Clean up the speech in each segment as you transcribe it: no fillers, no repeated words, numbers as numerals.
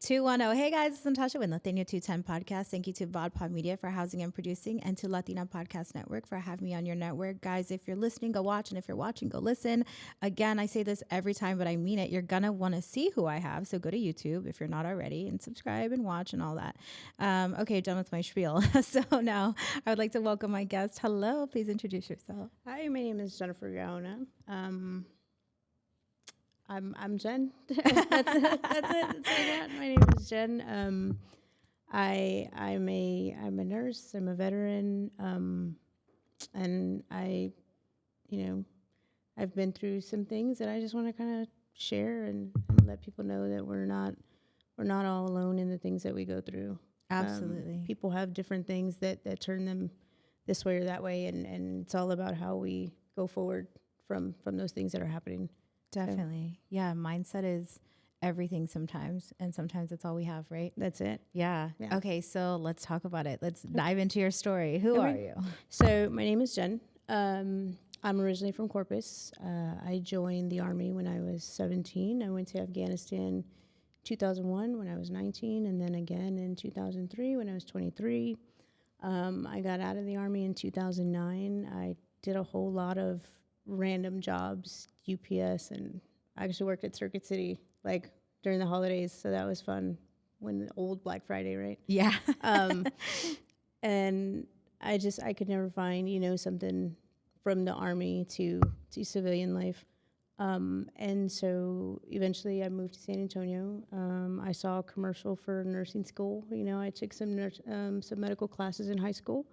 210. Hey guys, it's Natasha with Latina 210 Podcast. Thank you to VodPod Media for housing and producing, and to Latina Podcast Network for having me on your network. Guys, if you're listening, go watch, and if you're watching, go listen. Again, I say this every time, but I mean it. You're gonna want to see who I have, so go to YouTube if you're not already, and subscribe and watch and all that. Okay, done with my spiel. So now I would like to welcome my guest. Hello, please introduce yourself. Hi, my name is Jennifer Gaona. I'm Jen. That's it. That's it. That's all I got. My name is Jen. I'm a nurse. I'm a veteran. And I've been through some things that I just want to kind of share and let people know that we're not all alone in the things that we go through. Absolutely. People have different things that turn them this way or that way, and it's all about how we go forward from those things that are happening. Definitely. Yeah, mindset is everything sometimes, and sometimes it's all we have, right? That's it. Yeah. Yeah. Okay, so let's talk about it. Let's dive into your story. Who are you? So my name is Jen. I'm originally from Corpus. I joined the Army when I was 17. I went to Afghanistan 2001 when I was 19, and then again in 2003 when I was 23. I got out of the Army in 2009. I did a whole lot of random jobs, UPS, and I actually worked at Circuit City like during the holidays, so that was fun. When the old Black Friday, right? Yeah. And I could never find something from the Army to civilian life. And so eventually I moved to San Antonio. I saw a commercial for nursing school. I took some medical classes in high school.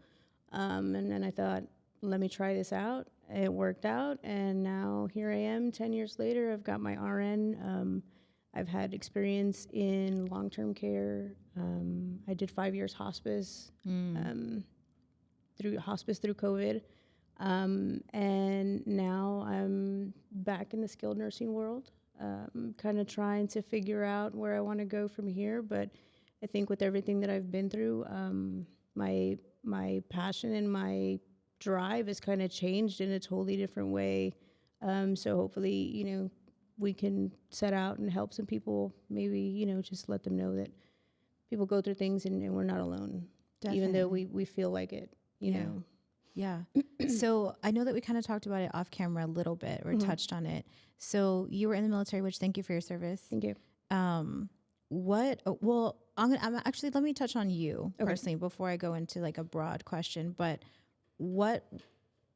And then I thought, let me try this out. It worked out. And now here I am 10 years later. I've got my RN. I've had experience in long-term care. I did 5 years hospice through COVID. And now I'm back in the skilled nursing world, kind of trying to figure out where I want to go from here. But I think with everything that I've been through, my passion and my drive has kind of changed in a totally different way. So hopefully, we can set out and help some people, maybe, just let them know that people go through things and we're not alone. Definitely. Even though we feel like it, you know. Yeah. So I know that we kind of talked about it off camera a little bit or touched on it. So you were in the military, which thank you for your service. Thank you. I'm actually, let me touch on you personally before I go into like a broad question, but what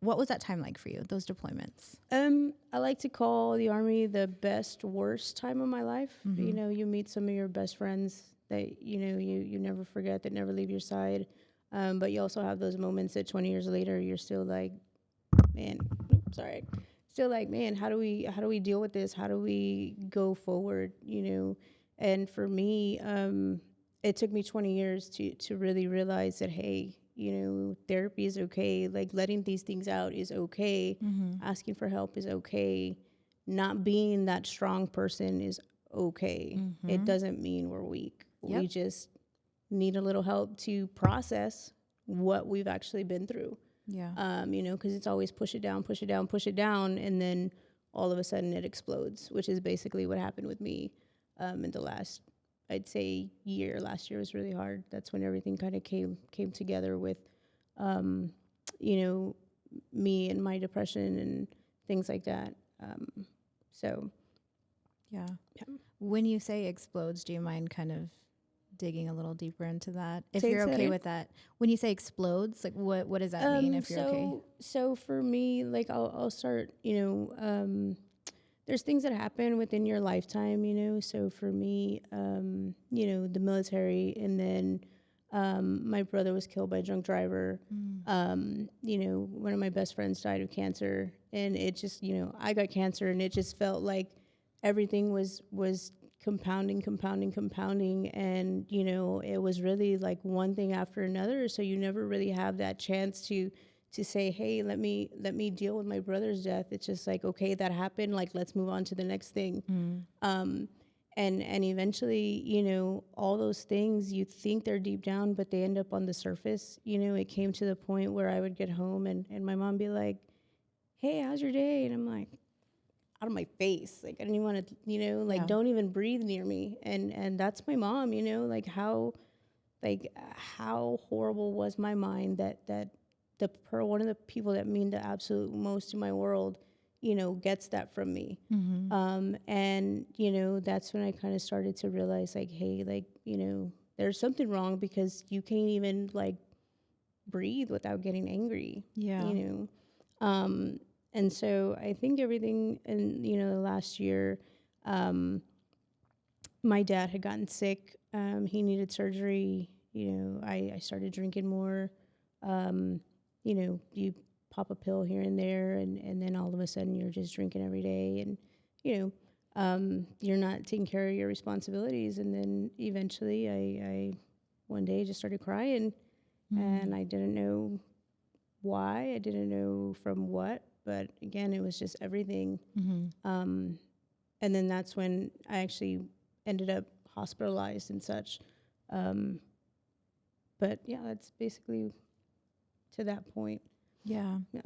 was that time like for you, those deployments? I like to call the Army the best, worst time of my life. Mm-hmm. You meet some of your best friends that, you never forget, that never leave your side. But you also have those moments that 20 years later, you're still like, man, how do we deal with this? How do we go forward? And for me, it took me 20 years to really realize that, hey, therapy is okay. Like letting these things out is okay. Mm-hmm. Asking for help is okay. Not being that strong person is okay. Mm-hmm. It doesn't mean we're weak. Yep. We just need a little help to process what we've actually been through. Yeah. Because it's always push it down, and then all of a sudden it explodes, which is basically what happened with me in the last, I'd say, year. Last year was really hard. That's when everything kind of came together with, me and my depression and things like that. Yeah. When you say explodes, do you mind kind of digging a little deeper into that, if you're okay with that? When you say explodes, like what does that mean, if you're okay? So for me, like I'll start, there's things that happen within your lifetime, so for me, the military, and then my brother was killed by a drunk driver. One of my best friends died of cancer, and it just, I got cancer, and it just felt like everything was compounding, and it was really like one thing after another. So you never really have that chance to say, hey, let me deal with my brother's death. It's just like, okay, that happened, like let's move on to the next thing. And eventually, all those things, you think they're deep down, but they end up on the surface. It came to the point where I would get home and my mom be like, hey, how's your day? And I'm like, out of my face. Like, I didn't even want to, like, Yeah. don't even breathe near me. And that's my mom, like how horrible was my mind that one of the people that mean the absolute most in my world, gets that from me. And that's when I kind of started to realize, like, hey, like, there's something wrong, because you can't even like breathe without getting angry. Yeah. And so I think everything in, the last year, my dad had gotten sick. He needed surgery. I started drinking more. You pop a pill here and there, and then all of a sudden you're just drinking every day, and, you're not taking care of your responsibilities. And then eventually I one day just started crying, and I didn't know why. I didn't know from what, but again, it was just everything. And then that's when I actually ended up hospitalized and such. But yeah, that's basically to that point. Yeah. Yeah.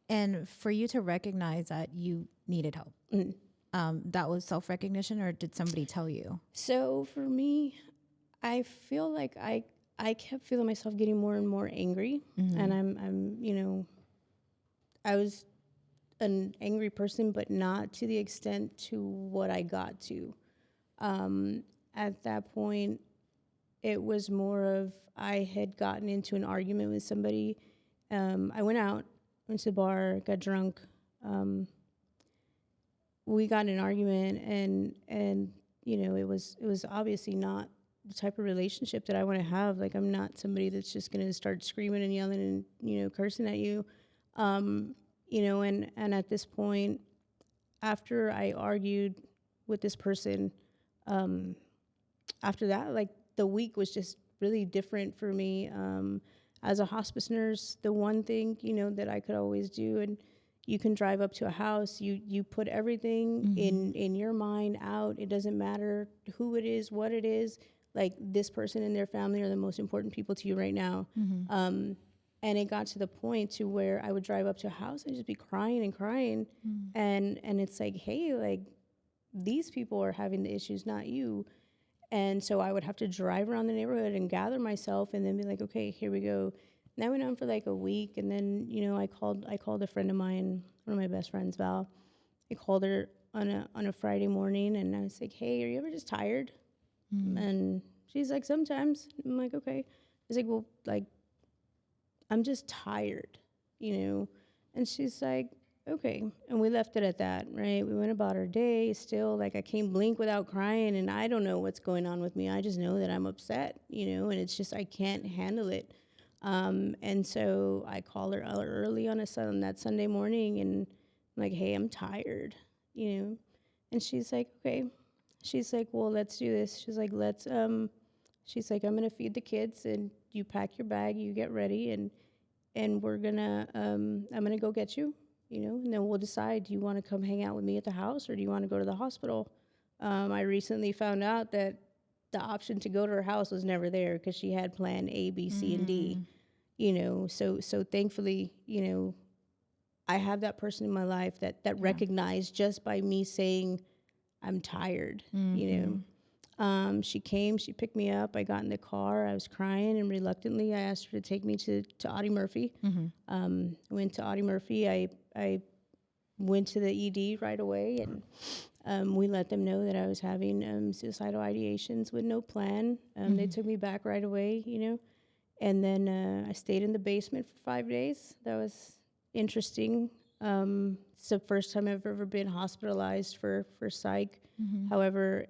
And for you to recognize that you needed help, that was self-recognition, or did somebody tell you? So for me, I feel like I kept feeling myself getting more and more angry, and I'm I was an angry person, but not to the extent to what I got to. At that point, it was more of, I had gotten into an argument with somebody. I went to the bar, got drunk. We got in an argument, and it was obviously not the type of relationship that I want to have. Like, I'm not somebody that's just going to start screaming and yelling and cursing at you. And at this point, after I argued with this person, after that, like, the week was just really different for me. As a hospice nurse, the one thing, that I could always do, and you can drive up to a house, you put everything in your mind out. It doesn't matter who it is, what it is. Like, this person and their family are the most important people to you right now. And it got to the point to where I would drive up to a house and just be crying and crying. And it's like, hey, like, these people are having the issues, not you. And so I would have to drive around the neighborhood and gather myself, and then be like, okay, here we go. And that went on for like a week. And then, I called a friend of mine, one of my best friends, Val. I called her on a Friday morning, and I was like, hey, are you ever just tired? And she's like, sometimes. I'm like, okay. I was like, well, like, I'm just tired. And she's like, okay. And we left it at that, right? We went about our day. Still, like, I can't blink without crying, and I don't know what's going on with me. I just know that I'm upset, and it's just, I can't handle it. And so I called her early on that Sunday morning, and I'm like, hey, I'm tired. And she's like, okay. She's like, well, let's do this. She's like, she's like, I'm going to feed the kids, and you pack your bag, you get ready, and we're gonna I'm gonna go get you, and then we'll decide, do you want to come hang out with me at the house, or do you want to go to the hospital? I recently found out that the option to go to her house was never there, because she had plan A, B, C, and D. So thankfully, I have that person in my life that recognized, just by me saying I'm tired. She came, she picked me up. I got in the car. I was crying, and reluctantly I asked her to take me to Audie Murphy. I went to Audie Murphy. I went to the ED right away, and we let them know that I was having suicidal ideations with no plan. They took me back right away, and then I stayed in the basement for 5 days. That was interesting. It's the first time I've ever been hospitalized for psych. However,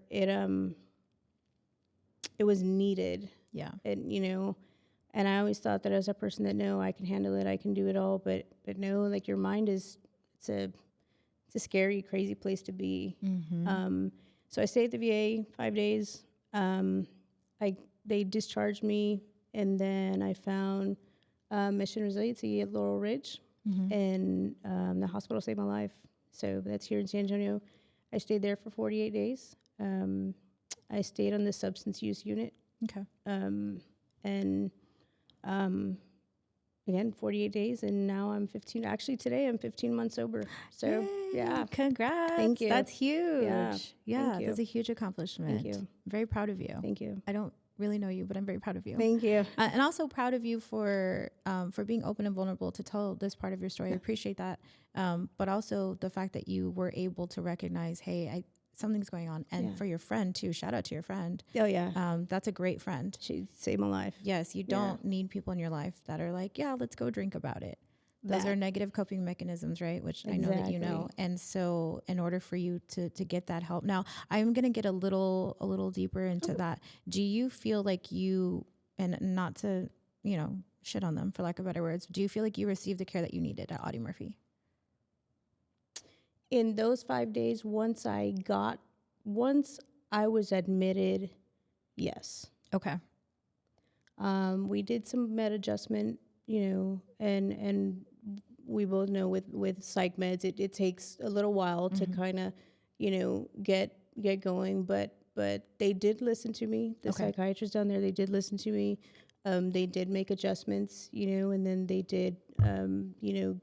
it was needed. Yeah. And I always thought that as a person that, no, I can handle it, I can do it all, but no, like, your mind it's a scary, crazy place to be. So I stayed at the VA 5 days. They discharged me, and then I found Mission Resiliency at Laurel Ridge, and the hospital saved my life. So that's here in San Antonio. I stayed there for 48 days. I stayed on the substance use unit. Okay. And again, 48 days, and now I'm 15. Actually, today I'm 15 months sober. So, Yay, yeah. congrats. Thank you. That's huge. Yeah. Thank you. That's a huge accomplishment. Thank you. I'm very proud of you. Thank you. I don't really know you, but I'm very proud of you. Thank you. And also proud of you for being open and vulnerable to tell this part of your story. I appreciate that. But also the fact that you were able to recognize, hey, something's going on. And for your friend too, shout out to your friend. Oh, yeah. That's a great friend. She saved my life. Yes, you don't need people in your life that are like, yeah, let's go drink about it. Those are negative coping mechanisms, right? Which I know that you know. And so in order for you to get that help. Now, I'm going to get a little deeper into that. Do you feel like you, and not to, shit on them for lack of better words, do you feel like you received the care that you needed at Audie Murphy? In those 5 days, once I was admitted, yes. Okay. We did some med adjustment, and we both know with psych meds, it takes a little while to kind of, get going. But they did listen to me. The psychiatrists down there, they did listen to me. They did make adjustments, and then they did,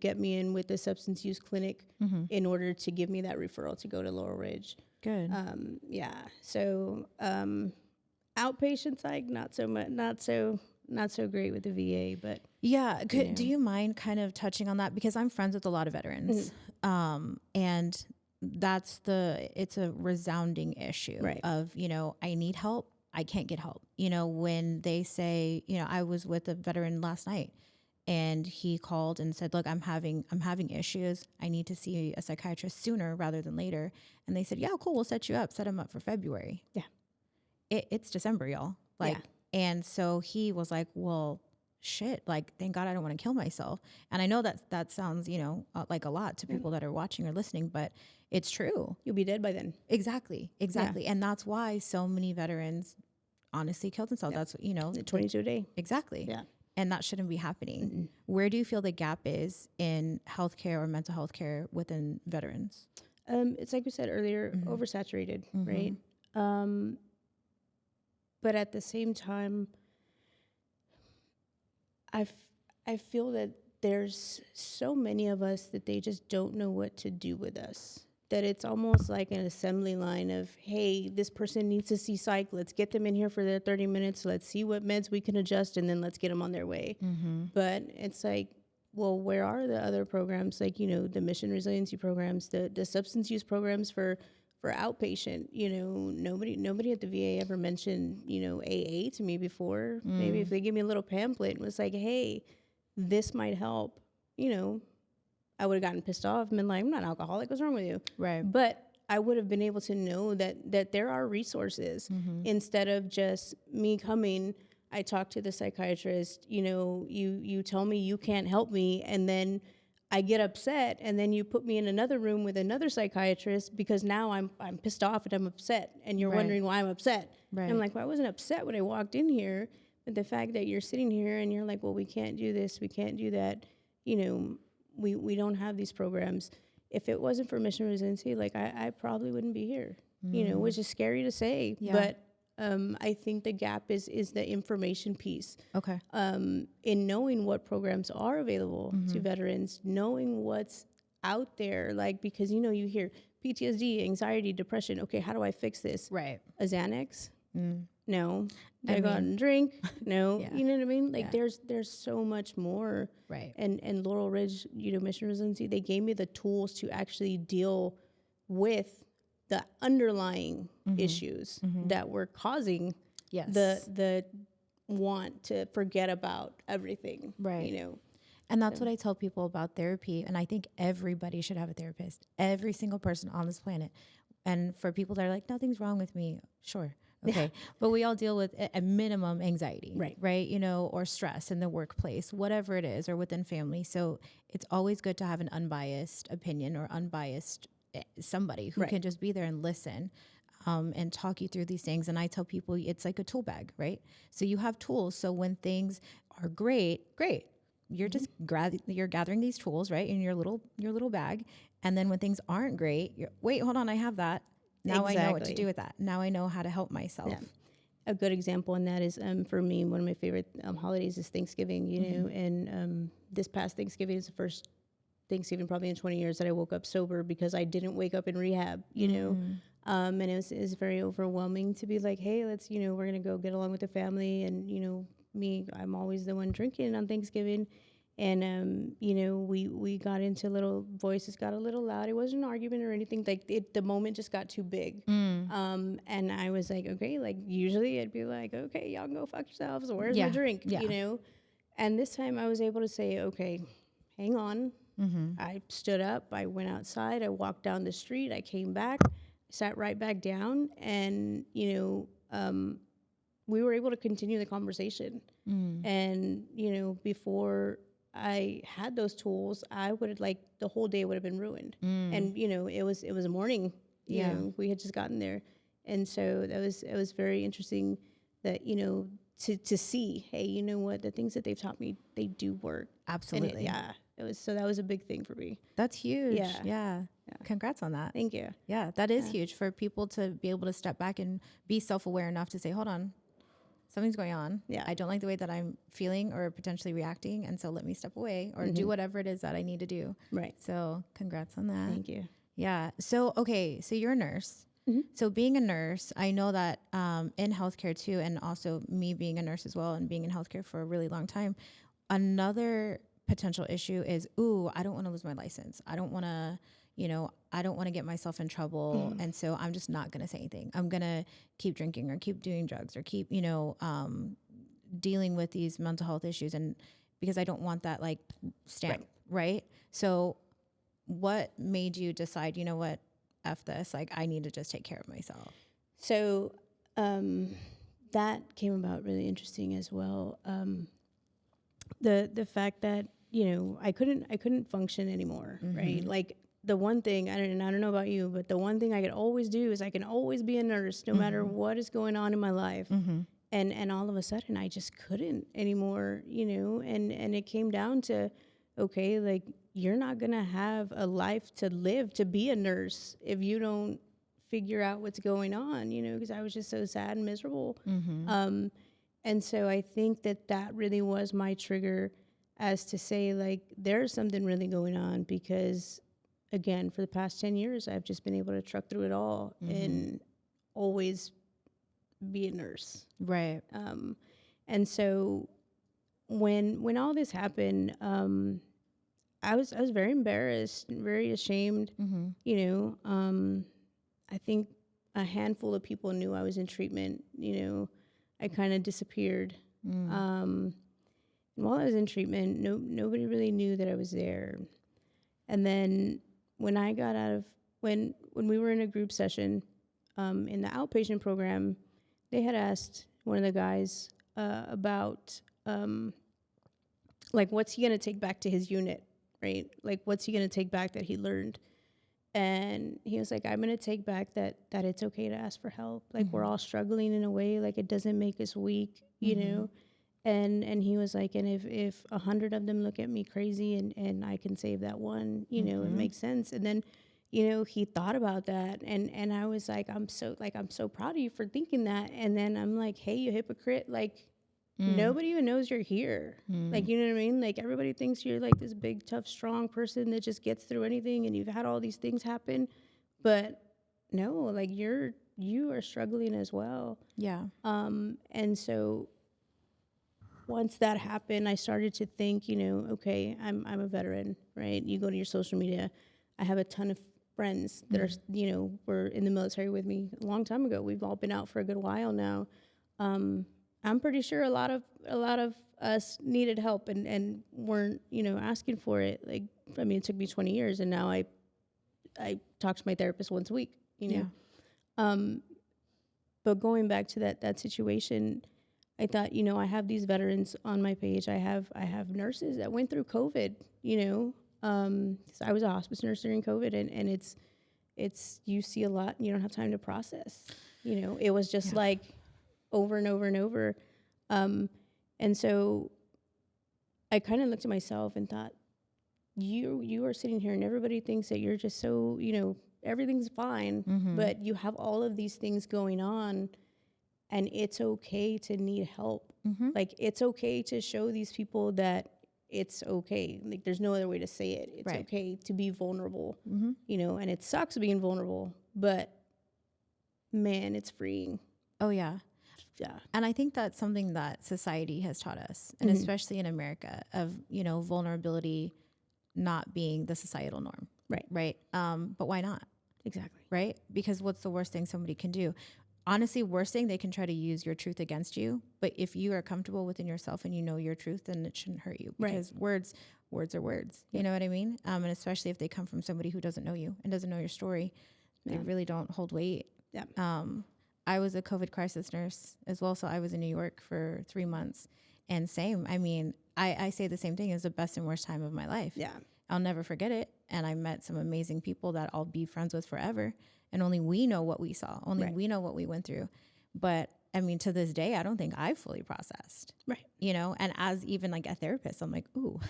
get me in with the substance use clinic in order to give me that referral to go to Laurel Ridge. Good. So outpatient psych, not so great with the VA, but yeah. Do you mind kind of touching on that? Because I'm friends with a lot of veterans, and it's a resounding issue of, I need help. I can't get help. When they say, I was with a veteran last night and he called and said, look, I'm having issues. I need to see a psychiatrist sooner rather than later. And they said, yeah, cool. We'll set him up for February. Yeah. It's December, y'all. And so he was like, well, shit, thank God I don't want to kill myself. And I know that sounds, like a lot to people that are watching or listening, but it's true. You'll be dead by then. Exactly. Yeah. And that's why so many veterans honestly kill themselves. That's, 22 a day. Exactly. Yeah. And that shouldn't be happening. Where do you feel the gap is in healthcare or mental health care within veterans? It's like we said earlier, oversaturated, right? But at the same time, I feel that there's so many of us that they just don't know what to do with us. That it's almost like an assembly line of, hey, this person needs to see psych. Let's get them in here for their 30 minutes. Let's see what meds we can adjust, and then let's get them on their way. But it's like, well, where are the other programs? Like, the mission resiliency programs, the substance use programs for outpatient. Nobody at the VA ever mentioned, AA to me before. Maybe if they give me a little pamphlet and was like, hey, this might help, I would have gotten pissed off and been like, I'm not an alcoholic. What's wrong with you? Right. But I would have been able to know that there are resources instead of just me coming. I talk to the psychiatrist, you tell me you can't help me, and then I get upset, and then you put me in another room with another psychiatrist because now I'm pissed off and I'm upset, and you're wondering why I'm upset. Right. And I'm like, well, I wasn't upset when I walked in here, but the fact that you're sitting here and you're like, well, we can't do this, we can't do that, we don't have these programs. If it wasn't for mission resiliency, I probably wouldn't be here, which is scary to say, but I think the gap is the information piece. Okay. In knowing what programs are available to veterans, knowing what's out there, because you hear PTSD, anxiety, depression. Okay, how do I fix this? Right. A Xanax? No. Do I go out and drink? No. Yeah. You know what I mean? There's so much more. Right. And Laurel Ridge, mission resiliency, they gave me the tools to actually deal with the underlying issues that were causing the want to forget about everything. Right. And that's what I tell people about therapy. And I think everybody should have a therapist, every single person on this planet. And for people that are like, nothing's wrong with me. Sure. Okay. But we all deal with a minimum anxiety, right? Or stress in the workplace, whatever it is, or within family. So it's always good to have an unbiased opinion or unbiased somebody who can just be there and listen and talk you through these things. And I tell people it's like a tool bag, right? So you have tools. So when things are great, you're just you're gathering these tools, right, in your little bag. And then when things aren't great, wait, hold on, I have that. Now I know what to do with that. Now I know how to help myself. Yeah. a good example in that is for me, one of my favorite holidays is Thanksgiving, you know, and this past Thanksgiving is the first Thanksgiving probably in 20 years that I woke up sober because I didn't wake up in rehab, you know. And it was very overwhelming to be like, hey, let's, you know, we're going to go get along with the family. And, you know, I'm always the one drinking on Thanksgiving. And, you know, we got into voices got a little loud. It wasn't an argument or anything. Like the moment just got too big. And I was like, okay, like usually I'd be like, okay, y'all can go fuck yourselves. Where's my drink? You know? And this time I was able to say, okay, hang on. I stood up, I went outside, I walked down the street, I came back, sat right back down, and, you know, we were able to continue the conversation. And, you know, before I had those tools, I would have, like, the whole day would have been ruined. And, you know, it was a morning, you know, we had just gotten there. And so it was very interesting that, you know, to see, hey, you know what, the things that they've taught me, they do work. Absolutely. That was a big thing for me. That's huge. Yeah. Congrats on that. Thank you. Yeah, that is huge for people to be able to step back and be self-aware enough to say, hold on, something's going on. Yeah. I don't like the way that I'm feeling or potentially reacting. And so let me step away or do whatever it is that I need to do. Right. So congrats on that. Thank you. Yeah. So, okay. So you're a nurse. So being a nurse, I know that in healthcare too, and also me being a nurse as well and being in healthcare for a really long time, another potential issue is, I don't want to lose my license. I don't want to, you know, I don't want to get myself in trouble. And so I'm just not going to say anything. I'm going to keep drinking or keep doing drugs or keep, you know, dealing with these mental health issues. And because I don't want that like stamp, right? So what made you decide, you know what, F this, like I need to just take care of myself? So that came about really interesting as well. The fact that, you know, I couldn't function anymore, right? Like the one thing, I don't know about you, but the one thing I could always do is I can always be a nurse no matter what is going on in my life. And all of a sudden I just couldn't anymore, you know, and it came down to, okay, like you're not going to have a life to live to be a nurse if you don't figure out what's going on, you know, because I was just so sad and miserable. And so I think that really was my trigger as to say, like, there's something really going on because, again, for the past 10 years, I've just been able to truck through it all and always be a nurse. Right. And so when all this happened, I was very embarrassed, very ashamed. You know, I think a handful of people knew I was in treatment. You know, I kind of disappeared. And while I was in treatment, nobody really knew that I was there. And then when I got out of when we were in a group session in the outpatient program, they had asked one of the guys about like what's he gonna take back to his unit, right? Like what's he gonna take back that he learned? And he was like, I'm gonna take back that it's okay to ask for help. Like we're all struggling in a way, like it doesn't make us weak, you know? And he was like, and if 100 of them look at me crazy and I can save that one, you know, it makes sense. And then, you know, he thought about that and I was like, I'm so proud of you for thinking that. And then I'm like, hey, you hypocrite, like nobody even knows you're here. Like, you know what I mean? Like everybody thinks you're like this big, tough, strong person that just gets through anything and you've had all these things happen. But no, like you are struggling as well. Yeah. And so once that happened, I started to think, you know, okay, I'm a veteran, right? You go to your social media. I have a ton of friends that are, you know, were in the military with me a long time ago. We've all been out for a good while now. I'm pretty sure a lot of us needed help and weren't, you know, asking for it. Like, I mean, it took me 20 years, and now I talk to my therapist once a week, you know. Yeah. But going back to that situation, I thought, you know, I have these veterans on my page. I have nurses that went through COVID, you know. So I was a hospice nurse during COVID, and it's you see a lot and you don't have time to process. You know, it was just like over and over and over. And so I kind of looked at myself and thought, you are sitting here and everybody thinks that you're just so, you know, everything's fine, but you have all of these things going on. and it's okay to need help. Mm-hmm. Like, it's okay to show these people that it's okay. Like, there's no other way to say it. It's Right. okay to be vulnerable, Mm-hmm. you know, and it sucks being vulnerable, but man, it's freeing. Oh, yeah. Yeah. And I think that's something that society has taught us, and especially in America, of, you know, vulnerability not being the societal norm. Right. Right. But why not? Exactly. Right. Because what's the worst thing somebody can do? Honestly, worst thing, they can try to use your truth against you. But if you are comfortable within yourself and you know your truth, then it shouldn't hurt you, because words are words. You know what I mean? And especially if they come from somebody who doesn't know you and doesn't know your story, they really don't hold weight. Yeah. I was a COVID crisis nurse as well. So I was in New York for 3 months, and same. I mean, I say the same thing. It was the best and worst time of my life. Yeah. I'll never forget it. And I met some amazing people that I'll be friends with forever. And only we know what we saw. Only we know what we went through. But I mean, to this day, I don't think I've fully processed. Right. You know, and as even like a therapist, I'm like, ooh,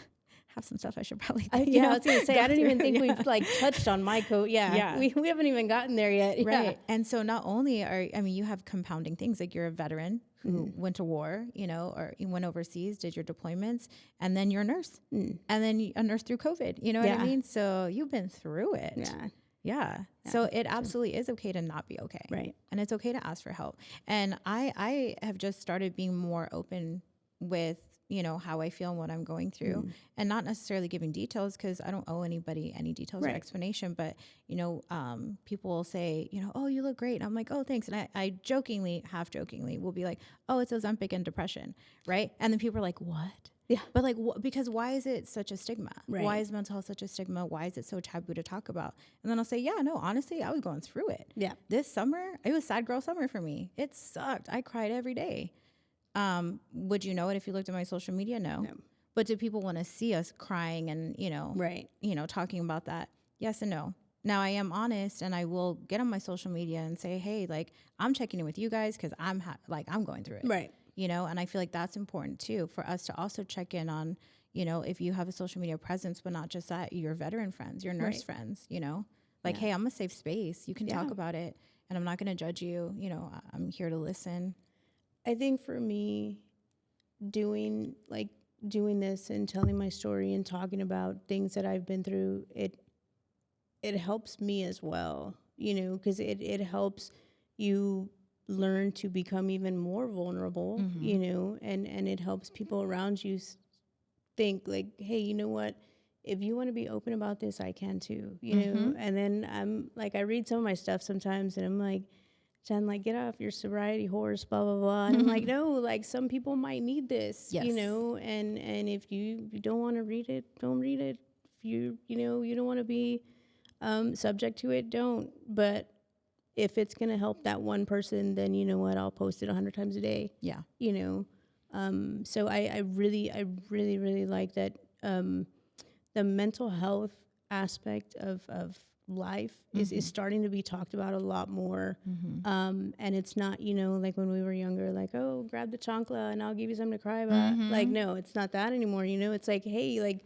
have some stuff I should probably, I was going to say, I don't even think we've like touched on my coat. Yeah. Yeah. We haven't even gotten there yet. Right. Yeah. And so not only you have compounding things, like you're a veteran who went to war, you know, or you went overseas, did your deployments, and then you're a nurse, and then a nurse through COVID, you know what I mean? So you've been through it. Yeah. Yeah. So it absolutely is okay to not be okay. Right. And it's okay to ask for help. And I have just started being more open with, you know, how I feel and what I'm going through, and not necessarily giving details, because I don't owe anybody any details or explanation. But, you know, people will say, you know, oh, you look great. And I'm like, oh, thanks. And I jokingly, half jokingly will be like, oh, it's Ozempic and depression. Right. And then people are like, what? Yeah. But like, because why is it such a stigma? Right. Why is mental health such a stigma? Why is it so taboo to talk about? And then I'll say, yeah, no, honestly, I was going through it. Yeah. This summer, it was sad girl summer for me. It sucked. I cried every day. Would you know it if you looked at my social media? No. But do people want to see us crying and, you know, talking about that? Yes and no. Now I am honest, and I will get on my social media and say, hey, like, I'm checking in with you guys, because I'm I'm going through it. Right. You know, and I feel like that's important too, for us to also check in on, you know, if you have a social media presence, but not just that, your veteran friends, your nurse friends, you know, like, hey, I'm a safe space. You can talk about it, and I'm not going to judge you. You know, I'm here to listen. I think for me, doing this and telling my story and talking about things that I've been through, it helps me as well, you know, because it helps you learn to become even more vulnerable, you know, and it helps people around you think like, hey, you know what? If you want to be open about this, I can too, you know? And then I'm like, I read some of my stuff sometimes, and I'm like, Jen, like, get off your sobriety horse, blah, blah, blah. And I'm like, no, like, some people might need this, you know? And if you don't want to read it, don't read it. If you know, you don't want to be subject to it, don't. But if it's going to help that one person, then you know what? I'll post it 100 times a day. Yeah. You know? So I really like that the mental health aspect of life is starting to be talked about a lot more. And it's not, you know, like when we were younger, like, oh, grab the chancla and I'll give you something to cry about. Like, no, it's not that anymore. You know, it's like, hey, like,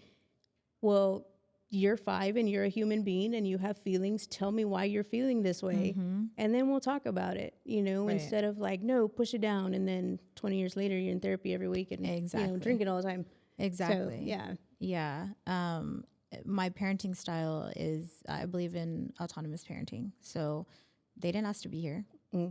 well, you're 5 and you're a human being and you have feelings. Tell me why you're feeling this way. And then we'll talk about it, you know, instead of like, no, push it down. And then 20 years later, you're in therapy every week and you know, drinking all the time. Exactly. So, yeah. Yeah. My parenting style is, I believe in autonomous parenting. So they didn't ask to be here.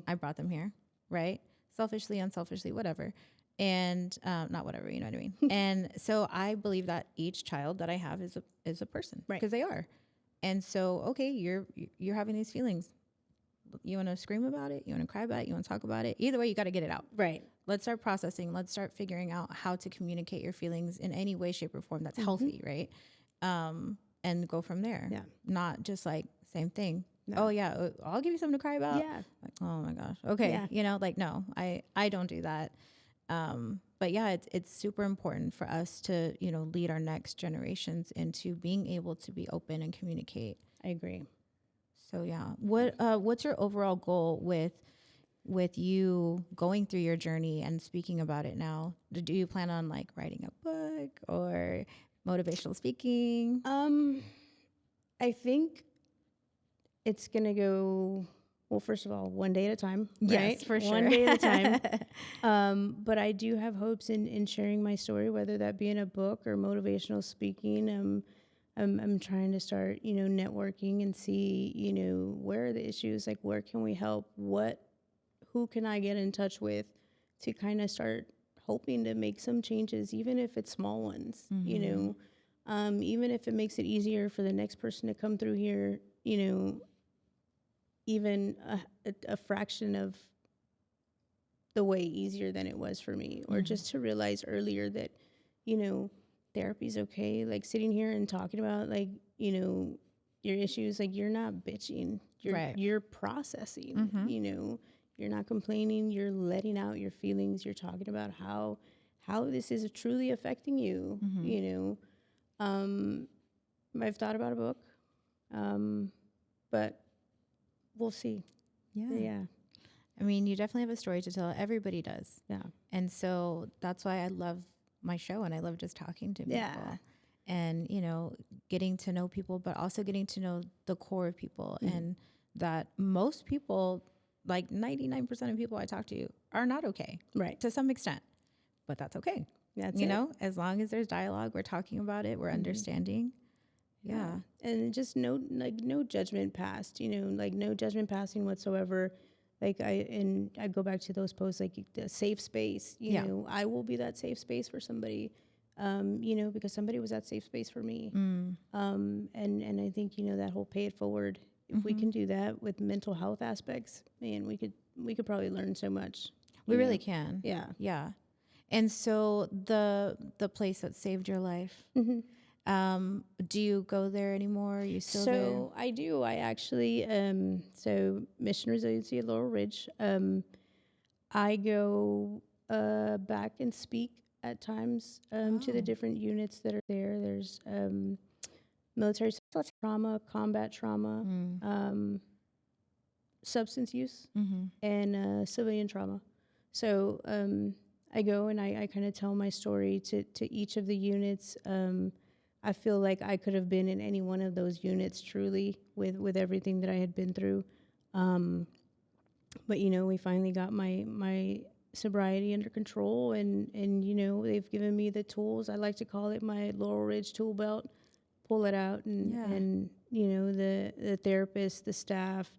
I brought them here, right? Selfishly, unselfishly, whatever. And not whatever, you know what I mean? And so I believe that each child that I have is a person, because they are. And so, okay, you're having these feelings. You want to scream about it? You want to cry about it? You want to talk about it? Either way, you got to get it out. Right. Let's start processing. Let's start figuring out how to communicate your feelings in any way, shape, or form that's healthy, right? And go from there. Yeah. Not just like, same thing. No. Oh yeah, I'll give you something to cry about. Yeah. Like, oh my gosh. Okay. Yeah. You know, like, no, I don't do that. But yeah, it's super important for us to, you know, lead our next generations into being able to be open and communicate. I agree. So yeah, what's your overall goal with you going through your journey and speaking about it now? Do you plan on like writing a book or motivational speaking? I think it's gonna go Well, first of all, one day at a time, right? Yes, for sure. One day at a time. But I do have hopes in sharing my story, whether that be in a book or motivational speaking. I'm trying to start, networking and see, where are the issues? Like, where can we help? Who can I get in touch with to kind of start hoping to make some changes, even if it's small ones, even if it makes it easier for the next person to come through here, even a fraction of the way easier than it was for me, or just to realize earlier that, therapy's okay. Like sitting here and talking about your issues, like you're not bitching, you're processing, you're not complaining, you're letting out your feelings, you're talking about how this is truly affecting you, I've thought about a book, but we'll see. Yeah. I mean, you definitely have a story to tell. Everybody does. Yeah. And so that's why I love my show and I love just talking to people. Yeah. And, getting to know people, but also getting to know the core of people. And that most people, like 99% of people I talk to, are not okay. Right. To some extent. But that's okay. That's you know, as long as there's dialogue, we're talking about it, we're understanding. Yeah. And just no judgment passed, no judgment passing whatsoever. Like I go back to those posts, like the safe space, you know, I will be that safe space for somebody, because somebody was that safe space for me. And I think, that whole pay it forward, if we can do that with mental health aspects, man, we could probably learn so much. We really can. Yeah. Yeah. And so the place that saved your life, do you go there anymore? Are you still there? So I do. I actually, so Mission Resiliency at Laurel Ridge, I go back and speak at times to the different units that are there. There's military trauma, combat trauma, substance use, and civilian trauma. So I go and I kind of tell my story to each of the units. I feel like I could have been in any one of those units truly with everything that I had been through. But, we finally got my sobriety under control and, they've given me the tools. I like to call it my Laurel Ridge tool belt. Pull it out and the therapist, the staff,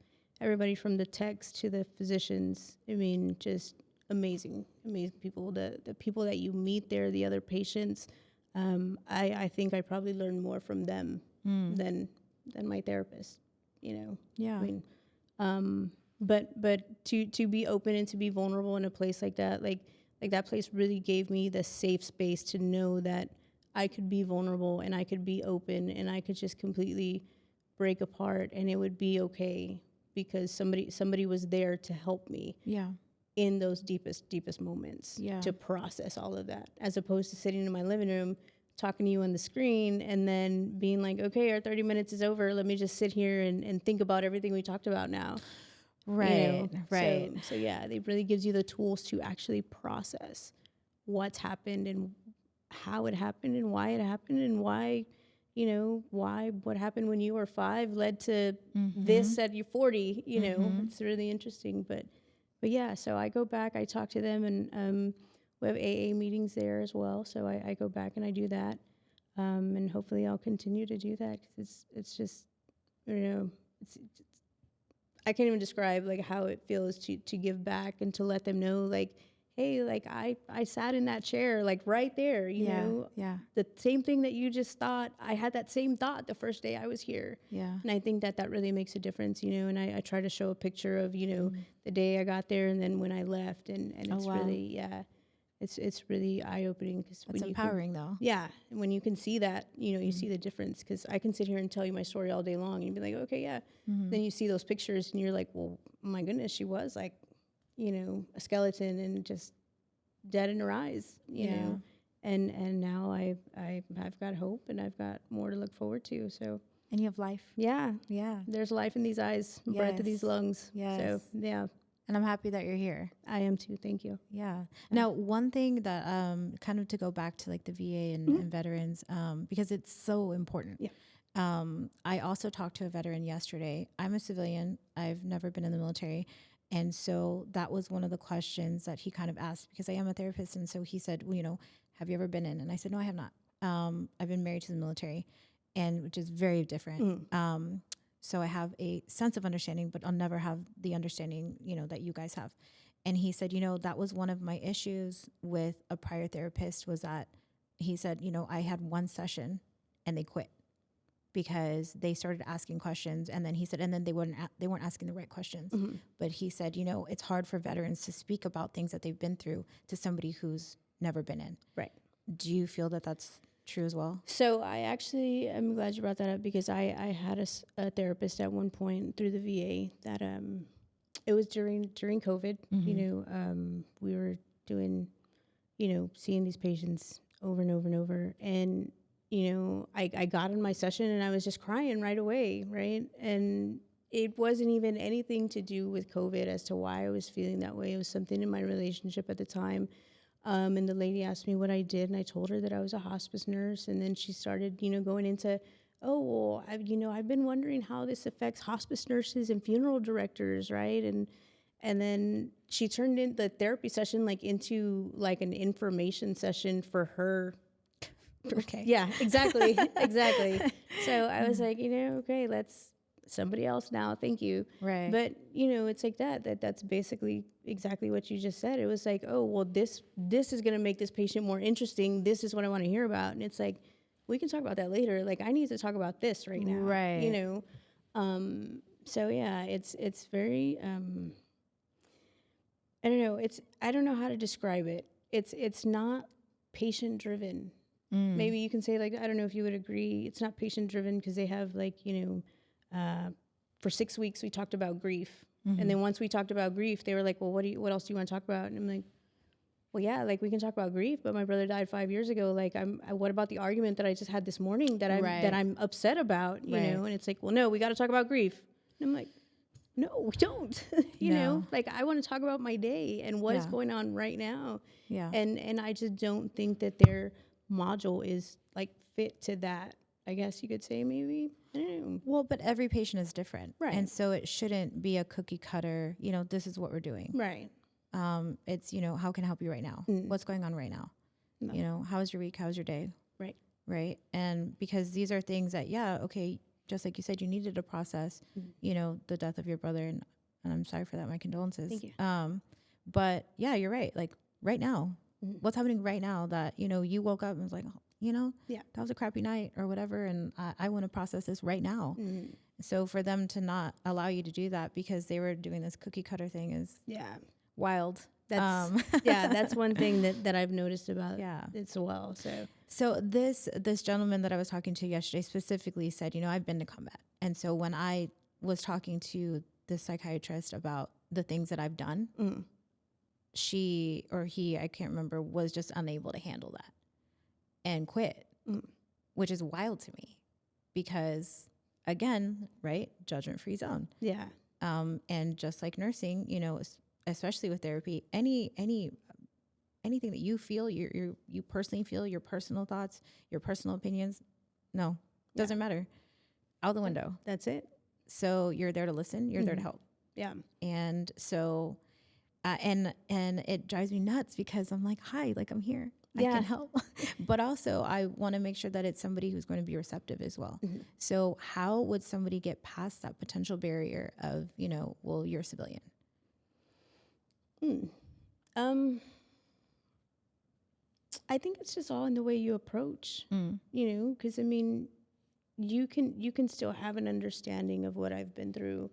everybody from the techs to the physicians. I mean, just amazing people. The people that you meet there, the other patients, I think I probably learned more from them than my therapist, Yeah. I mean, but to be open and to be vulnerable in a place like that, like that place really gave me the safe space to know that I could be vulnerable and I could be open and I could just completely break apart and it would be okay because somebody was there to help me. Yeah. In those deepest moments to process all of that, as opposed to sitting in my living room talking to you on the screen and then being like, okay, our 30 minutes is over. Let me just sit here and think about everything we talked about now. Right. Right. So yeah, it really gives you the tools to actually process what's happened and how it happened and why it happened and why, why what happened when you were 5 led to this at you 40, it's really interesting. But yeah, so I go back, I talk to them, and we have AA meetings there as well. So I go back and I do that, and hopefully I'll continue to do that because it's just, it's I can't even describe like how it feels to give back and to let them know like, hey, like I sat in that chair like right there, you know, the same thing that you just thought. I had that same thought the first day I was here. Yeah. And I think that really makes a difference, and I try to show a picture of, the day I got there and then when I left. And it's really, it's really eye-opening. Because it's empowering though. Yeah. And when you can see that, you see the difference. Because I can sit here and tell you my story all day long and you'd be like, okay, yeah. Then you see those pictures and you're like, well, my goodness, she was like, a skeleton and just dead in her eyes, you know, and now I've got hope and I've got more to look forward to. So, and you have life. Yeah. There's life in these eyes, breath of these lungs. Yes. So, yeah. And I'm happy that you're here. I am too. Thank you. Yeah. Now, one thing that kind of to go back to like the VA and veterans, because it's so important. Yeah. I also talked to a veteran yesterday. I'm a civilian. I've never been in the military. And so that was one of the questions that he kind of asked because I am a therapist. And so he said, well, have you ever been in? And I said, no, I have not. I've been married to the military, and which is very different. So I have a sense of understanding, but I'll never have the understanding, that you guys have. And he said, that was one of my issues with a prior therapist was that he said, I had one session and they quit because they started asking questions. And then he said, and then they weren't asking the right questions. But he said, it's hard for veterans to speak about things that they've been through to somebody who's never been in. Right. Do you feel that that's true as well? So I actually am glad you brought that up because I had a therapist at one point through the VA that it was during COVID. We were doing, seeing these patients over and over and over, and I got in my session and I was just crying right away, right? And it wasn't even anything to do with COVID as to why I was feeling that way. It was something in my relationship at the time. And the lady asked me what I did, and I told her that I was a hospice nurse. And then she started, going into, oh, well, I've been wondering how this affects hospice nurses and funeral directors, right? And then she turned in the therapy session into an information session for her. Okay. Yeah, exactly, exactly. So I was like, okay, let's somebody else now. Thank you. Right. But it's like that's basically exactly what you just said. It was like, oh, well, this is going to make this patient more interesting. This is what I want to hear about. And it's like, we can talk about that later. Like, I need to talk about this right now. Right. So yeah, it's very, I don't know. I don't know how to describe it. It's not patient driven. Maybe you can say, I don't know if you would agree. It's not patient driven because they have for 6 weeks we talked about grief. And then once we talked about grief, they were like, well, what else do you want to talk about? And I'm like, well, yeah, we can talk about grief, but my brother died 5 years ago. What about the argument that I just had this morning that I'm upset about, you know? And it's like, well, no, we got to talk about grief. And I'm like, no, we don't. you know, I want to talk about my day and what is going on right now. Yeah. And I just don't think that their module is fit to that. I guess you could say maybe. I don't know. Well, but every patient is different. Right. And so it shouldn't be a cookie cutter, this is what we're doing. Right. It's, how can I help you right now? What's going on right now? No. How was your week? How was your day? Right. Right. And because these are things that, okay, just like you said, you needed to process, the death of your brother. And I'm sorry for that. My condolences. Thank you. But yeah, you're right. Right now, what's happening right now that, you woke up and was like, that was a crappy night or whatever. And I want to process this right now. So for them to not allow you to do that because they were doing this cookie cutter thing is wild. That's that's one thing that I've noticed about it as well. So this gentleman that I was talking to yesterday specifically said, I've been to combat. And so when I was talking to the psychiatrist about the things that I've done, she or he, I can't remember, was just unable to handle that and quit, which is wild to me because, again, right, judgment-free zone. Yeah. And just like nursing, especially with therapy, anything that you feel, you personally feel, your personal thoughts, your personal opinions, doesn't matter. Out the window. That's it. So you're there to listen. You're there to help. Yeah. And so, and it drives me nuts because I'm like, hi, I'm here. I can help. But also I want to make sure that it's somebody who's going to be receptive as well. So how would somebody get past that potential barrier of, well, you're a civilian? I think it's just all in the way you approach, because you can still have an understanding of what I've been through,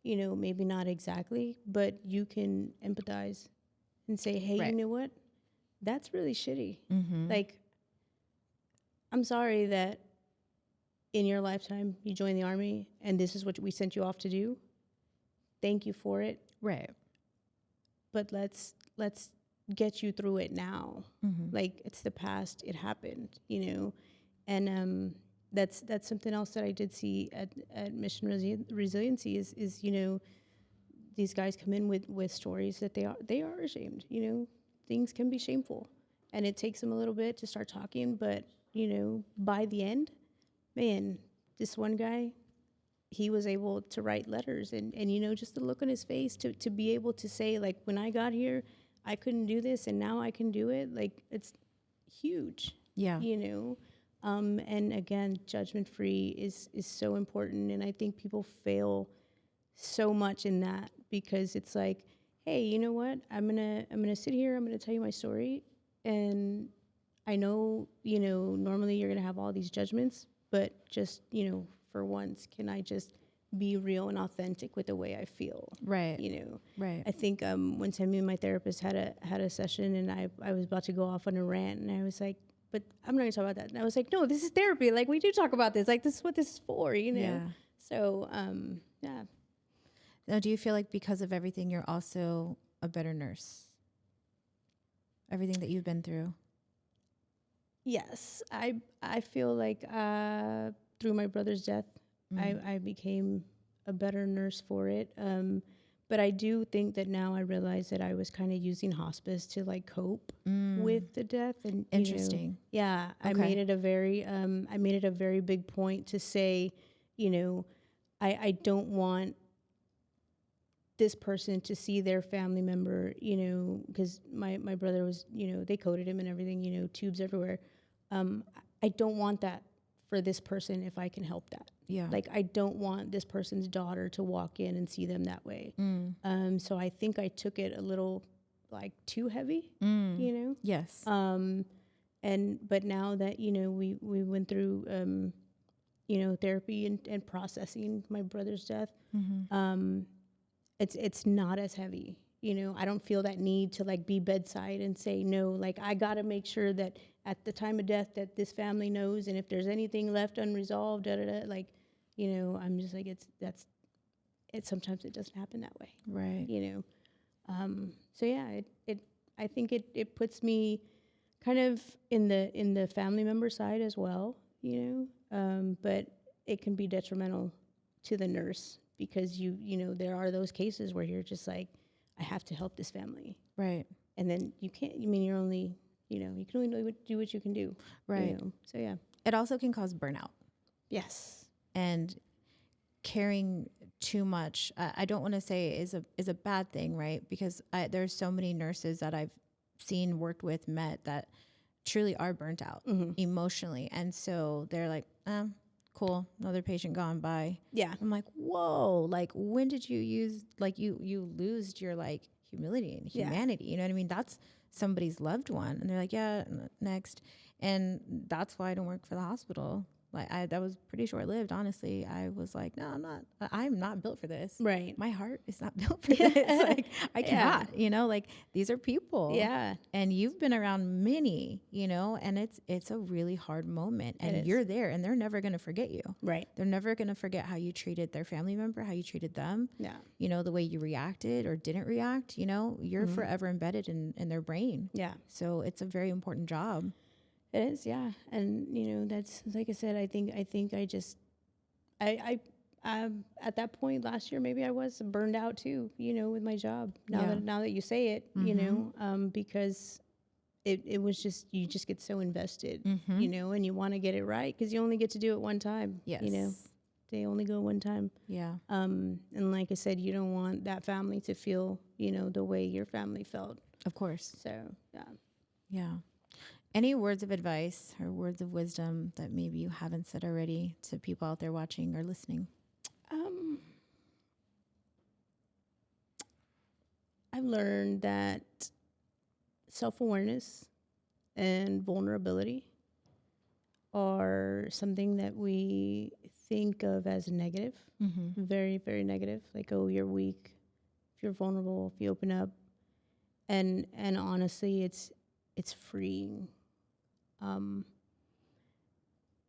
maybe not exactly, but you can empathize and say, hey, you know what? That's really shitty. I'm sorry that in your lifetime you joined the Army and this is what we sent you off to do. Thank you for it. Right. But let's get you through it now. It's the past. It happened, and that's something else that I did see at Mission Resiliency is these guys come in with stories that they are ashamed. Things can be shameful, and it takes them a little bit to start talking, but by the end, man, this one guy, he was able to write letters, and you know, just the look on his face to be able to say, like, when I got here, I couldn't do this, and now I can do it. Like, it's huge, Yeah. you know. And again, judgment free is so important, and I think people fail so much in that, because it's like, hey, you know what? I'm gonna sit here. I'm gonna tell you my story, and I know, you know, normally you're gonna have all these judgments, but just, you know, for once, can I just be real and authentic with the way I feel? Right. You know, Right. I think one time me and my therapist had a session, and I was about to go off on a rant, and I was like, but I'm not gonna talk about that. And I was like, no, this is therapy. Like, we do talk about this. Like, this is what this is for, you know? Yeah. So, yeah. Now, do you feel like because of everything, you're also a better nurse? Everything that you've been through. Yes, I feel like through my brother's death, I became a better nurse for it. But I do think that now I realize that I was kind of using hospice to like cope with the death. And Interesting. You know, yeah, Okay. I made it a very big point to say, you know, I don't want this person to see their family member, you know, because my brother was, you know, they coded him and everything, you know, tubes everywhere. I don't want that for this person if I can help that. Yeah. Like, I don't want this person's daughter to walk in and see them that way. So I think I took it a little like too heavy, you know? Yes. But now that, you know, we went through, you know, therapy and processing my brother's death, it's not as heavy. You know, I don't feel that need to like be bedside and say, no, like, I got to make sure that at the time of death that this family knows, and if there's anything left unresolved, like, you know, I'm just like, sometimes it doesn't happen that way. Right. You know? So yeah, I think it puts me kind of in the family member side as well, you know, but it can be detrimental to the nurse, because you know, there are those cases where you're just like, I have to help this family. Right. And then you can't, I mean, you're only, you know, you can only do what you can do. Right. You know? So yeah. It also can cause burnout. Yes. And caring too much, I don't want to say is a bad thing, right? Because there's so many nurses that I've seen, worked with, met, that truly are burnt out emotionally. And so they're like, cool, another patient gone by. Yeah. I'm like, whoa, like, when did you use, like, you lose your like humility and humanity? You know what I mean? That's somebody's loved one. And they're like, yeah, next. And that's why I don't work for the hospital. Like, that was pretty short lived, honestly. I was like, no, I'm not built for this. Right. My heart is not built for this. Like, I cannot, you know, like, these are people. Yeah. And you've been around many, you know, and it's a really hard moment, and you're there, and they're never going to forget you. Right. They're never going to forget how you treated their family member, how you treated them. Yeah. You know, the way you reacted or didn't react, you know, you're forever embedded in their brain. Yeah. So it's a very important job. It is, yeah. And you know, that's, like I said, I think I just I at that point last year, maybe I was burned out too, you know, with my job. Now that you say it, you know, because it was just, you just get so invested, you know, and you want to get it right, because you only get to do it one time. Yes. You know, they only go one time. Yeah. And like I said, you don't want that family to feel, you know, the way your family felt. Of course. So yeah. Yeah. Any words of advice or words of wisdom that maybe you haven't said already to people out there watching or listening? I've learned that self-awareness and vulnerability are something that we think of as negative, very, very negative. Like, oh, you're weak if you're vulnerable, if you open up. And honestly, it's freeing.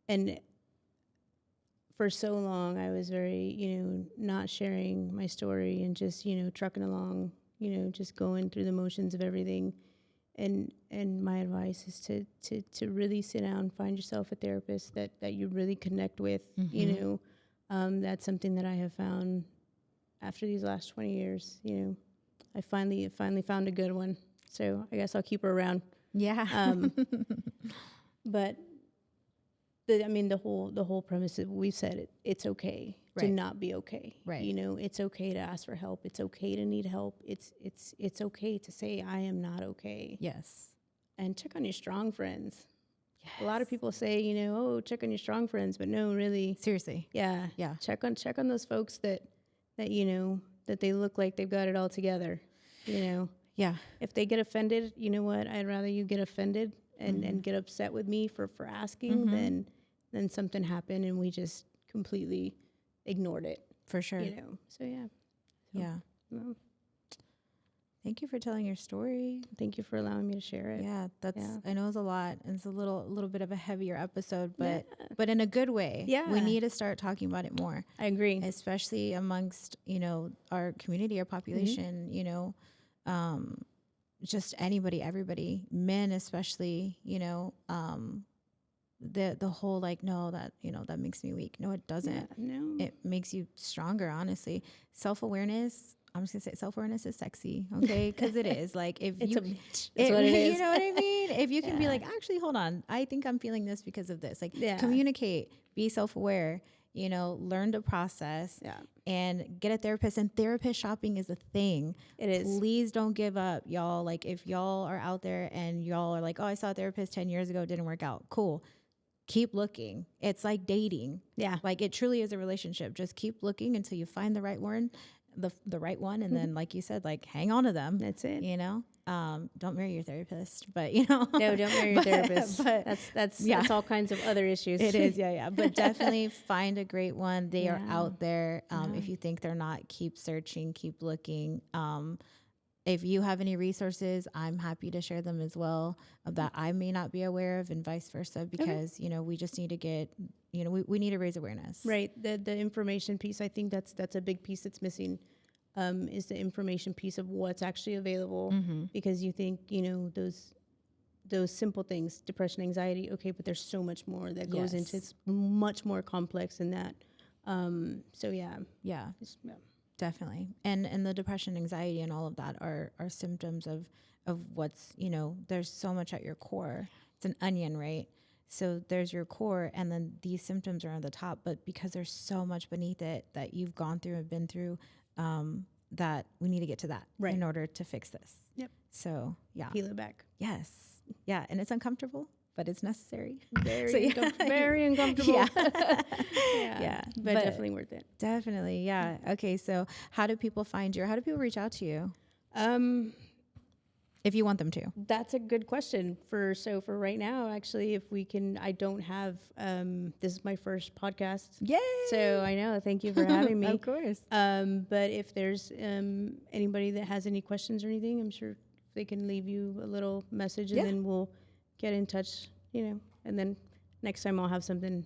And for so long, I was very, you know, not sharing my story and just, you know, trucking along, you know, just going through the motions of everything. And my advice is to really sit down, find yourself a therapist that you really connect with. You know, that's something that I have found after these last 20 years. You know, I finally found a good one. So I guess I'll keep her around. Yeah. But the whole premise of we've said it's okay to Right. not be okay. Right. You know, it's okay to ask for help. It's okay to need help. It's okay to say I am not okay. Yes. And check on your strong friends. Yes. A lot of people say, you know, oh, check on your strong friends, but no, really, Seriously. yeah, Yeah. check on those folks that you know that they look like they've got it all together. You know, Yeah. if they get offended, you know what? I'd rather you get offended and get upset with me for asking than something happened and we just completely ignored it. For sure. You know, so yeah. Yeah. Well, Thank you for telling your story. thank you for allowing me to share it. Yeah, that's Yeah. I know it's a lot. And it's a little bit of a heavier episode, but in a good way. Yeah. We need to start talking about it more. I agree. Especially amongst, you know, our community, our population, you know, just anybody, everybody, men especially, you know, the whole like, no, that, you know, that makes me weak. No, it doesn't. Yeah, no. It makes you stronger, honestly. Self-awareness, I'm just gonna say self-awareness is sexy, okay? Because it is. Like if It's you, a bitch. That's what it is. you know what I mean? If you can be Yeah. like, actually, hold on, I think I'm feeling this because of this. Like Yeah. communicate, be self-aware, you know, learn to process Yeah. and get a therapist. And therapist shopping is a thing. It is. Please don't give up, y'all. Like if y'all are out there and y'all are like, oh, I saw a therapist 10 years ago, it didn't work out. Cool. Keep looking. It's like dating. Yeah. Like it truly is a relationship. Just keep looking until you find the right one, the right one. And then, like you said, like hang on to them. That's it. You know, don't marry your therapist, but you know, No, don't marry your therapist. But That's all kinds of other issues. it is. Yeah. But definitely find a great one. They are Yeah. out there. If you think they're not, keep searching, keep looking. If you have any resources, I'm happy to share them as well that I may not be aware of and vice versa, because, you know, we just need to get, you know, we need to raise awareness. Right. The information piece, I think that's a big piece that's missing, is the information piece of what's actually available. Because you think, you know, those simple things, depression, anxiety, okay, but there's so much more that goes into it's much more complex than that. So yeah. Yeah. Yeah. Definitely. And the depression, anxiety, and all of that are symptoms of what's, you know, there's so much at your core. It's an onion, right? So there's your core, and then these symptoms are on the top, but because there's so much beneath it that you've gone through and been through, that we need to get to that in order to fix this. Yep. So yeah. Peel it back. Yes. Yeah. And it's uncomfortable, but it's necessary. Very very uncomfortable. Yeah. Yeah. But definitely worth it. Definitely. Yeah. Okay. So how do people find you, or how do people reach out to you? If you want them to. That's a good question. For right now, actually, if we can, I don't have, this is my first podcast. Yay! So I know, thank you for having me. Of course. But if there's anybody that has any questions or anything, I'm sure they can leave you a little message, and then we'll get in touch, you know, and then next time I'll have something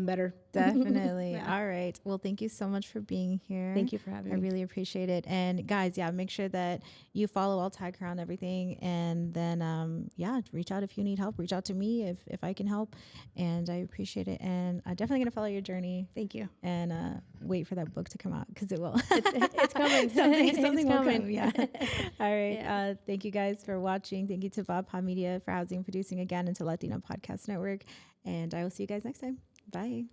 better. Definitely. All right. Well, thank you so much for being here. Thank you for having me. I really appreciate it. And guys, make sure that you follow. I'll tag her on everything. And then, reach out if you need help. Reach out to me if I can help. And I appreciate it. And I'm definitely going to follow your journey. Thank you. And wait for that book to come out, because it will. It's coming. something will coming. come. Yeah. All right. Thank you guys for watching. Thank you to Bob Pa Media for housing and producing again, and to Latino Podcast Network. And I will see you guys next time. Bye.